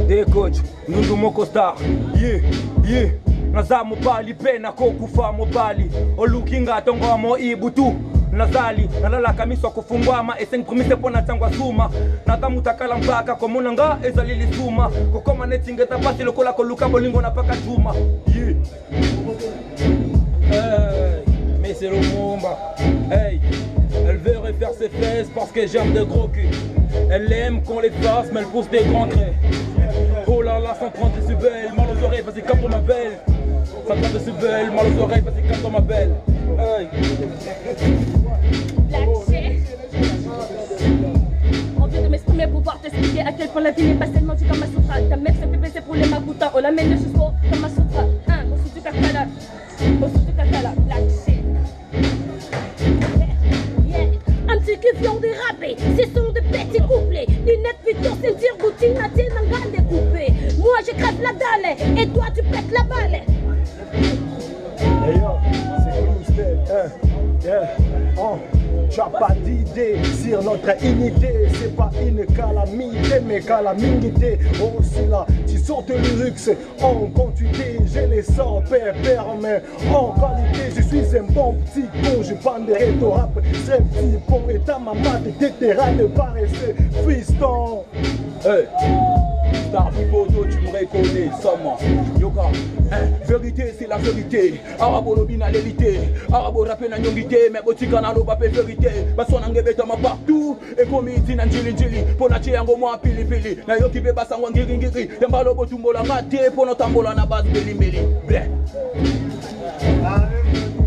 Hey coach, Nundu Moko Star. Yeah. Naza mobali pena kokufa mobali. Olukinga tongo mo ibutu. Nazali, nalala kamiswa kufungwama. Eseng promise pona tangwa suma. Natamutakala mpaka komunanga ezalili suma. Kokoma netingeta pasi lokola koluka bolingo na paka juma. Yeah. Mais c'est Lumumba. Hey, elle veut refaire ses fesses parce que j'aime de gros cul. Elle aime qu'on les fasse, mais elle pousse des grands traits. Oh là là, 130 décibels, mal aux oreilles, vas-y capte ma belle. 130 décibels, mal aux oreilles, vas-y capte ma belle. Hey. Envie de m'exprimer pour pouvoir t'expliquer à quel point la vie n'est pas tellement du Kama Sutra. Ta mère se fait baisser pour les Makuta, on l'amène jusqu'au Kama Sutra. Au sud du Kakala, Black shit. Un petit qui vient déraper, ce sont de petits couplets. Lunettes vidéo, ceinture, boutine, atine, un gars découpé. Moi je crève la dalle, et toi tu pètes la balle. Hey yo, c'est Clousted, yeah. Tu n'as pas d'idée sur notre unité. C'est pas une calamité, mais calamité. Aussi là, tu sortes le luxe en quantité. Je les sens père, mais en qualité. Je suis un bon petit con, je banderai ton rap. C'est un petit pont et ta maman te déterra de paresser. Fiston. Hey. Star Pipoto, tu me reconnais, seulement. Yoka, vérité, c'est la vérité. Arabo lobina l'élité. Arabo rapé na nyongité. Mais botika na loba pe vérité. Baso nangebeta ma partout. Et comme iti na njili. Pona chiango moi pili. Na yoki be basa ngiri. Yambalo botumbo la mate. Pona tambola na base beli. Bleh.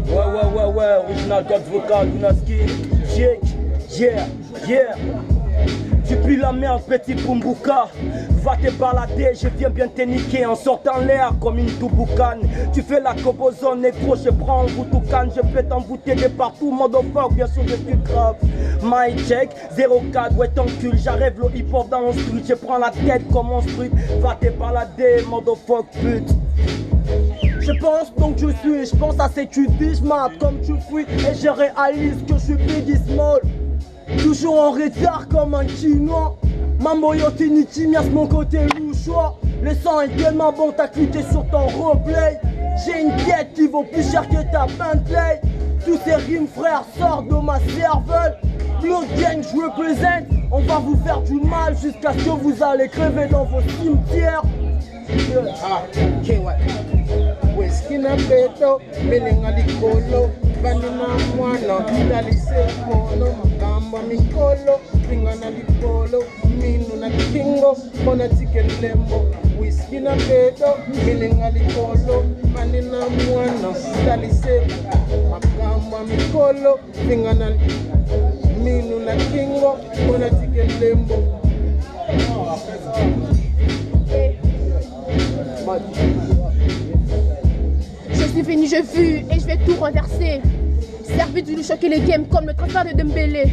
Ouais. Original Cops Vocal, Dunaski. Jake. Yeah. Tu pues la merde, petit Pumbuka. Va te balader, je viens bien te niquer en sortant l'air comme une touboukane. Tu fais la cobozone, négro, je prends un boutoucan. Je peux t'envoûter de partout, motherfucker, bien sûr je suis grave. My check, 04, ouais t'encule. J'arrive le hip-hop dans mon street. Je prends la tête comme mon street. Va te balader, motherfucker, pute. Je pense donc je pense à ce que tu dis, je mate comme tu fuis. Et je réalise que je suis Biggie Small. Toujours en retard comme un chinois. Mambo yotini timias mon côté louchois. Le sang est tellement bon, t'as cliqué sur ton replay. J'ai une tête qui vaut plus cher que ta Bentley. Tous ces rimes frères sortent de ma cervelle. Blood gang je représente. On va vous faire du mal jusqu'à ce que vous allez crever dans vos cimetières. Whisky na peto, melenga di colo. Vanina mwana, dalise kono. Makamba mikolo, pingana di polo. Minu na kingo, bona chicken lembo. Whisky na peto, melenga di colo. Vanina mwana, dalise. Makamba mikolo, pingana minu na kingo, bona chicken lembo. Je suis venu, j'ai vu et je vais tout renverser. Servi de lui choquer les games comme le transfert de Dembélé.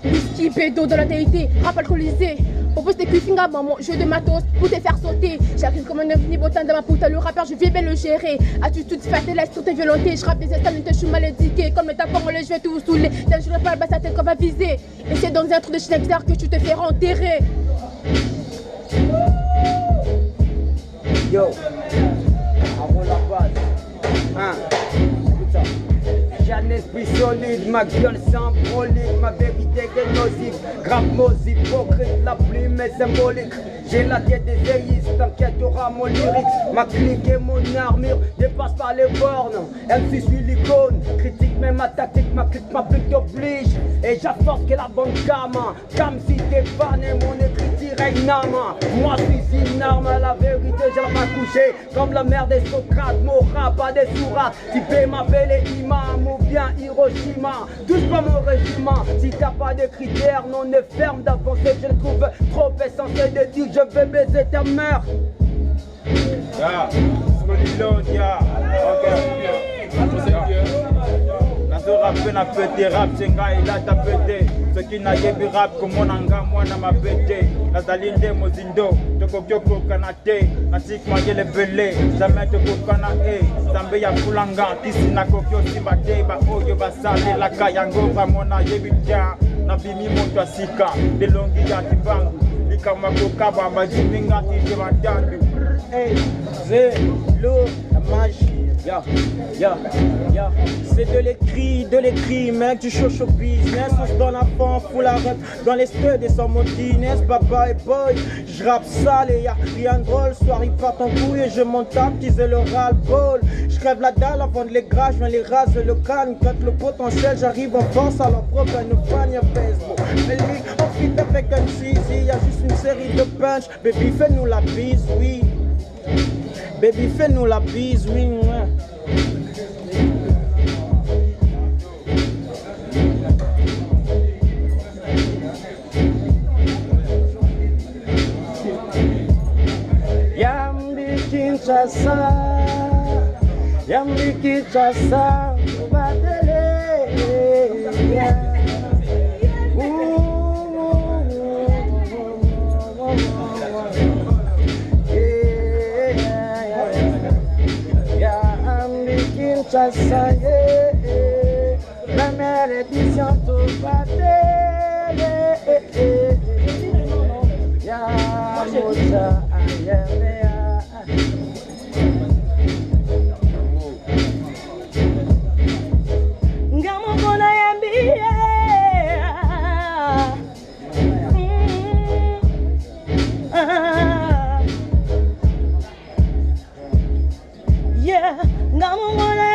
Whisky, pédo dans la télé, rap alcoolisé. Propose des cuisines maman, jeu de matos pour te faire sauter. J'arrive comme un ovni botin dans ma putain, le rappeur, je vais bien le gérer. Attitude faite, laisse toutes tes volontés. Je rappe des installés, je suis mal indiqué. Comme le tapon, je vais tout vous saouler. D'un jour, pas le bas, sa tête qu'on va viser. Et c'est dans un trou de chien bizarre que tu te fais enterrer. Yo, avant la base, j'ai un esprit solide, ma gueule symbolique, ma vérité est nocive, grave mose hypocrite, la plume est symbolique. J'ai la tête des déistes, t'inquiète, t'auras mon lyrique. Ma clique et mon armure dépassent pas les bornes. MC suis l'icône, critique même ma tactique, ma clique, ma plume t'oblige. Et j'apporte que la bonne gamin, comme si t'es fan et mon écrit direct nama. Moi je suis une arme à la vérité, j'ai la main couchée. Comme la mère des Socrates, mon rap pas des sourates. Si peut m'appeler imam ou bien Hiroshima, touche pas mon régiment. Si t'as pas de critères, non ne ferme d'avancer. Je le trouve trop essentiel de dire je vais baiser ta mère. Yeah, yeah. Rap na pété rap senga ila ta pété ce qui n'a yebi rap comme mon anga moi na ma pété na zalinde mozindo toko kyoko kanate na tik magele belé jamais toko kana zambe ya fulanga tisi na kokyo simbate ba oyo basale la kayango ba mona yebi dia na bimi moto asika de longi ya tibangu kama kokaba majiminga tije matandu. Hey, c'est l'eau, la magie. Yeah, yeah, yeah. C'est de l'écrit, mec, du show business. On se donne à fond, full la rep dans les studs et sans Montines, baba et boy. J'rappe sale et y'a rien de drôle. Soir ils partent en couille et je monte à teaser le ras-le-bol. J'crève la dalle avant de les gras, j'viens les raser le calme. Quand le potentiel, j'arrive en force, alors provoque une fan, y'a Facebook. Mais lui, on fit avec un cheesy, y'a juste une série de punch. Baby, fais-nous la bise, oui. Baby, fais-nous la bise, oui. Yambi Kinshasa, Badele. Kinshasa, première édition tout batté. Ya moja ayemea. Ngamo kona yambia. Yeah, ngamo kona.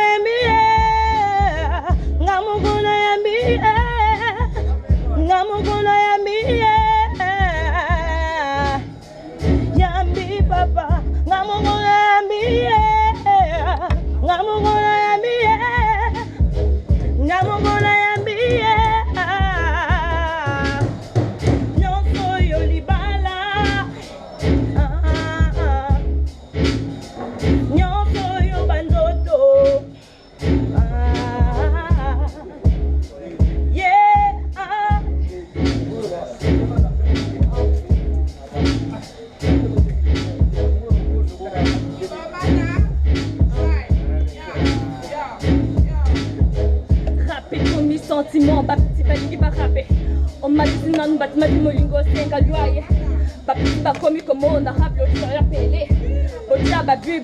On m'a dit non, but m'a dit molingo c'est un galuaye. Papi pas comme comment on a rappelé sur la télé. Odia babu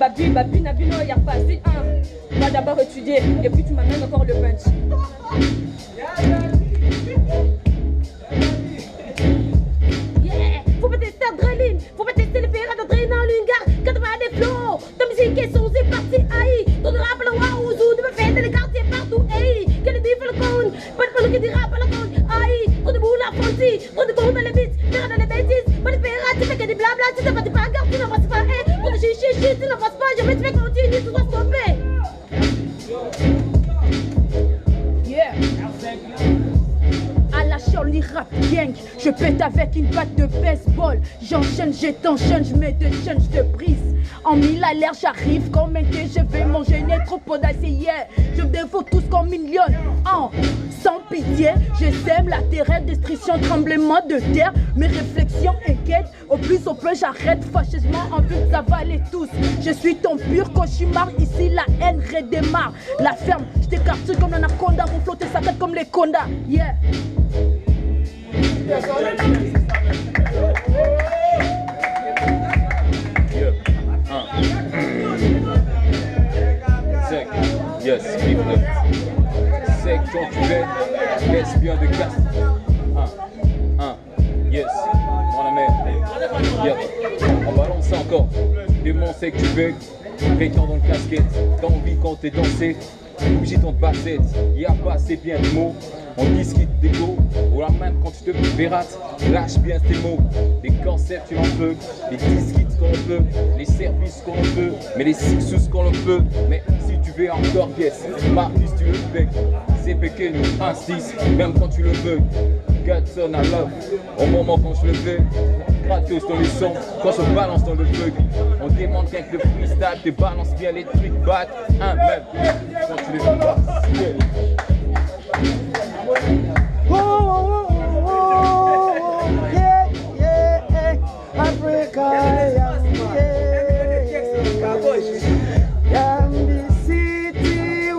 na bino ya passé un. Va d'abord étudier et puis tu m'amènes encore le punch. Yeah, faut pas tester adrénaline, faut pas tester les ferrets d'adrénaline car quand tu vas à des flots, ta musique est son c'est parti aïe. Ton rap le waouh, tu me fais des quartiers partout aïe. Quel est le con, pas de qui dit rap à la con aïe. Trop de boule à fonti, trop de con dans les beats, faire dans les bêtises, pas de ferrets, tu fais que des blabla, tu ne vas pas garder, tu ne vas pas pour le chichi, tu ne vas pas, je vais te faire continuer, tu dois stopper. Yeah. À la Charlie Rap Gang, je pète avec une batte de baseball. J'enchaîne, je t'enchaîne, je mets de chaînes, je te brise. En mille à l'air, j'arrive comme un thé, je vais manger une trop d'essayer. Je dévoue tous comme une lionne. Sans pitié, je sème la terre, destruction, tremblement de terre. Mes réflexions inquiètent, au plus au peu j'arrête fâcheusement en vue de avaler tous. Je suis ton pur cauchemar, ici la haine redémarre. La ferme, je t'écarte comme l'anaconda, vous flottez sa tête comme les condas. Yeah. Sec, yes, vive le sec, quand tu fais, laisse bien de casse. Yes, mon ami, yeah. On balance encore, démon sec, tu veux, prétend dans le casquette, t'as envie quand t'es dansé, bouger ton bassette, y'a pas assez bien de mots. On discute d'égo, ou la même quand tu te verrates, lâche bien tes mots. Les cancers tu en peux, les disquites qu'on peut, les services qu'on peut, mais les sixous qu'on le peut. Mais si tu veux encore pièce, Marcus tu le fais. C'est pequeño, un 6, même quand tu le veux. Godson I love, au moment quand je le fais. Gratos dans les sons, quand je balance dans le bug. On demande qu'avec le freestyle, tu balances bien les trucs, bat un même quand tu les fais pas. Oh, yeah, yeah, Africa, Yambi City,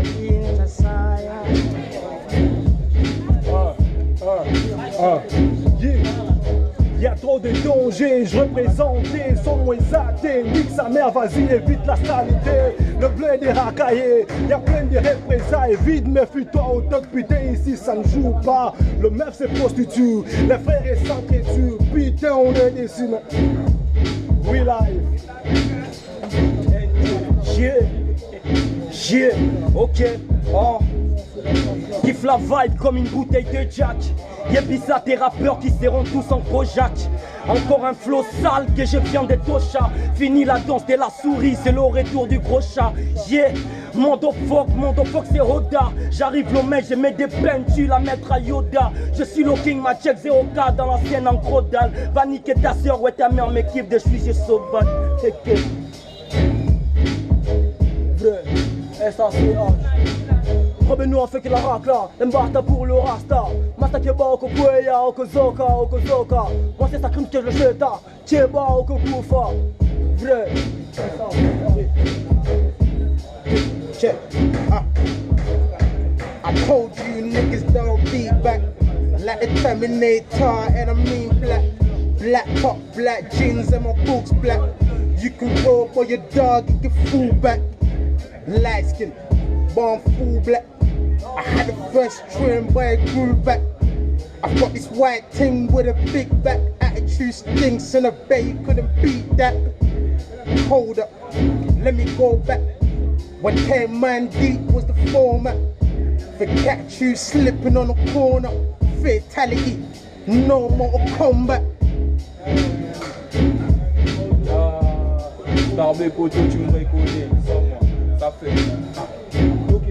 Kinshasa. danger, je représentais, son moins athée, nique sa mère, vas-y, évite la saleté. Le blé est racaillé, y'a plein de représailles, vide, méfie-toi au toc, putain, ici ça ne joue pas. Le meuf se prostitue, les frères et s'entretuent, putain, on est déçus. We live. Yeah, ok, oh. Kiffe la vibe comme une bouteille de Jack. Y'a bizarre tes rappeurs qui seront tous en Kojak. Encore un flow sale que je viens de Tosha. Fini la danse de la souris, c'est le retour du gros chat. Yeah, Mondo fuck c'est Roda. J'arrive le mec, je mets des peines, tu la mettre à Yoda. Je suis le king, ma check 0K dans la scène en gros dalle. Va niquer ta soeur, ouais ta mère m'équipe de sujet sauvage. Vrai, SACH. Revenons avec la rac là, m'bata pour le rasta. Masta keba oko kweya, oko zoka. Moi c'est ça crime que je jette, tieba oko koufa. Vrai. Check. I told you niggas don't be back like the Terminator, and I mean black. Black top, black jeans, and my boots black. You can roll for your dog, you can fool back. Light skin, born full black. I had the first trim, but it grew back. I've got this white thing with a big back. Attitude stinks and a bet you couldn't beat that. Hold up, let me go back. When 10 man deep was the format. Forget you slipping on the corner. Fatality, no more combat. Tarbé poteau, tu me reconnais, sans moi, ça fait. Ok.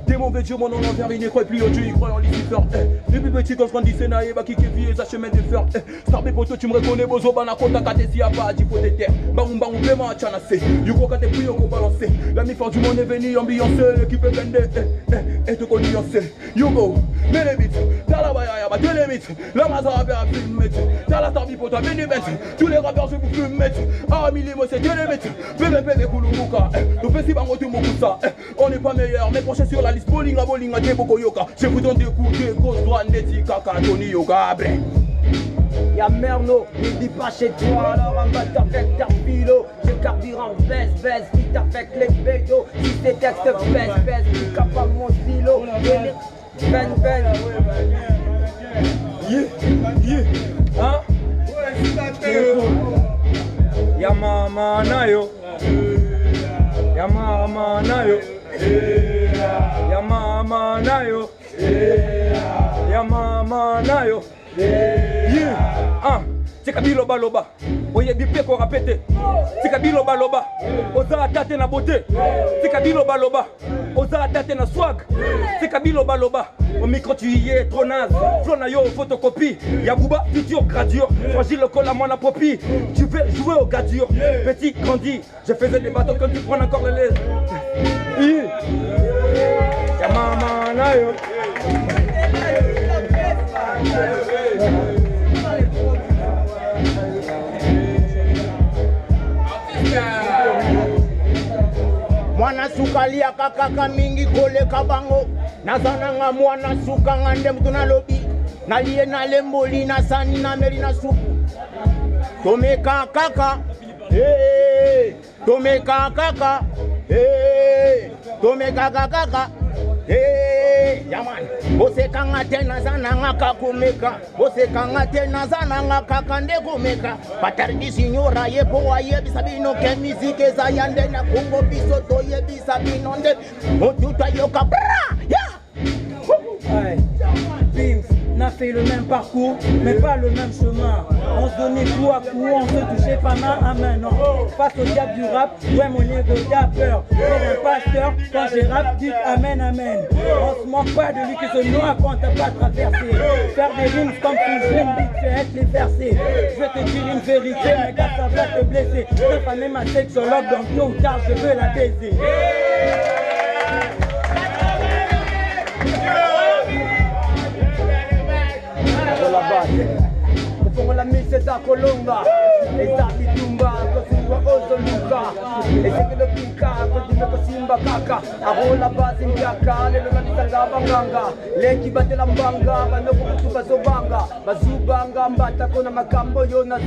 Dès mon Dieu, mon nom envers il croit plus au Dieu, il croit en Lucifer. Depuis petit, quand je grandis, c'est naïf, qui vie et sa chemin de fer. Tarbé poteau, tu me reconnais, bozo, banakota, katesi, à pas, d'y faut des terres. Baroum, baroum, vraiment, tchanassé. Yugo, quand t'es pris, on balancer. La mi-fin du monde est venue, ambiancé, l'équipe est vendée. Et tout connu, Yugo, mets les bits, t'as la baïa, bah, t'es les mythes. La maza, à film, t'as la tarbi, poteau, venu mettre. Tous les rappeurs, je vous fume, mettre. Ah, Milimo, c'est t'es les mythes. Bébé, Koulouka. Nous festival, on tout ça. On n'est pas meilleur, mais prochain sur la liste. Bolinga, Deboko Yoka. Je vous donne des coups de gauche, droite, neti, kaka, Tony Yoka, bref. Y'a Merno, il dit pas chez toi, alors on va avec ta philo. Je carburant, baisse, vite avec les bédos. Si tes textes baisse, tu capes mon stylo. Ben. Yeah, hein? Y'a mama nayo. Y'a mama nayo. Y'a mama nayo. Y'a mama nayo. Yeah, c'est Kabilo Baloba. Oye bipé qu'on répète. C'est Kabilo Baloba. Oza tate na beauté. C'est Kabilo Baloba. Oza tate na swag. C'est Kabilo Baloba. Au micro tu y es trop naze. Flow na yo photocopie. Yabouba futur gradure. Fragile le col à mon apropie. Tu veux jouer au gadure. Petit grandi. Je faisais des bateaux quand tu prends encore le lait. Y'a mama na yo. Mwana suka lia kakaka mingi kole kabango. Nazananga mwana suka ngande mtuna lobi. Nalie na lemboli na sani na meri na supu. Tomeka kaka, hey. Tomeka kaka, hey. Tomeka kaka, hey. Yaman, bose kanga tena zananga kakumeka. Bose kanga tena zananga kakande kumeka. Patardi signora yepo wa yebi sabino ke musique za yande na Congo biso to yebi sabino nde. Motuta yoka bra, yeah. Hey, Bims n'a fait le même parcours, mais pas le même chemin. On se donnait coup à coup, on se touchait pas main à main, non. Face au diable du rap, ouais mon ego t'as peur. C'est un pasteur, quand j'ai rap, dites amen, amen. On se manque pas de lui que ce noir quand t'as pas traversé. Faire des rimes comme tout jeune, vite fait être les versés. Je vais te dire une vérité, mais gars ça va te blesser. Je pas même ma sexologue, donc tôt ou tard je veux la baiser. Pongo la mise da Colomba, esa bitumba, kosimba ozoluka, ese lo pinka, kodime kosimba kaka, ahola basi mjaka, lelo nalisanga banganga, leki batela mbanga, banoko kutuba zobanga, bazubanga mbata kona makambo yona.